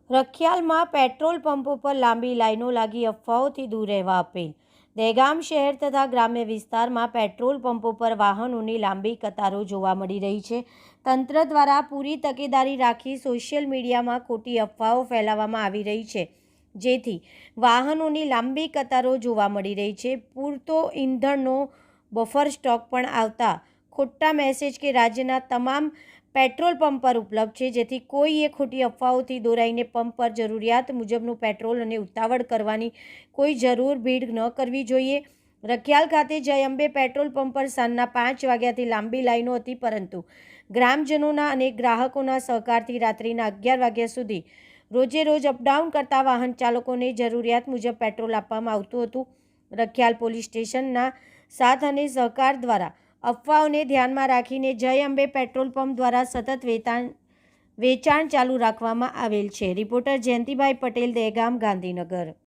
રખિયાલમાં petrol પંપો પર લાંબી લાઈનો લાગી, અફવાઓથી દૂર રહેવા અપીલ. દહેગામ શહેર તથા ગ્રામ્ય વિસ્તારમાં પેટ્રોલ પંપો પર વાહનોની લાંબી કતારો જોવા મળી રહી છે. તંત્ર દ્વારા પૂરી તકેદારી રાખી સોશિયલ મીડિયામાં ખોટી અફવાઓ ફેલાવવામાં આવી રહી છે, જેથી વાહનોની લાંબી કતારો જોવા મળી રહી છે. પૂરતો ઈંધણનો બફર સ્ટોક પણ આવતા ખોટા મેસેજ કે રાજ્યના તમામ પેટ્રોલ પંપ પર ઉપલબ્ધ છે, જેથી કોઈએ ખોટી અફવાઓથી દોરાઈને પંપ પર જરૂરિયાત મુજબનું પેટ્રોલ અને ઉતાવળ કરવાની કોઈ જરૂર ભીડ ન કરવી જોઈએ. રખિયાલ ખાતે જય અંબે પેટ્રોલ પંપ પર સાંજના 5 વાગ્યાથી લાંબી લાઈનો હતી, પરંતુ ગ્રામજનોના અને ગ્રાહકોના સહકારથી રાત્રિના 11 વાગ્યા સુધી રોજે રોજ અપડાઉન કરતા વાહન ચાલકોને જરૂરિયાત મુજબ પેટ્રોલ આપવામાં આવતું હતું. રખિયાલ પોલીસ સ્ટેશનના સાથ અને સહકાર દ્વારા અફવાઓને ધ્યાનમાં રાખીને જય અંબે પેટ્રોલ પંપ દ્વારા સતત વેચાણ ચાલુ રાખવામાં આવેલ છે. રિપોર્ટર જયંતિભાઈ પટેલ, દહેગામ, ગાંધીનગર.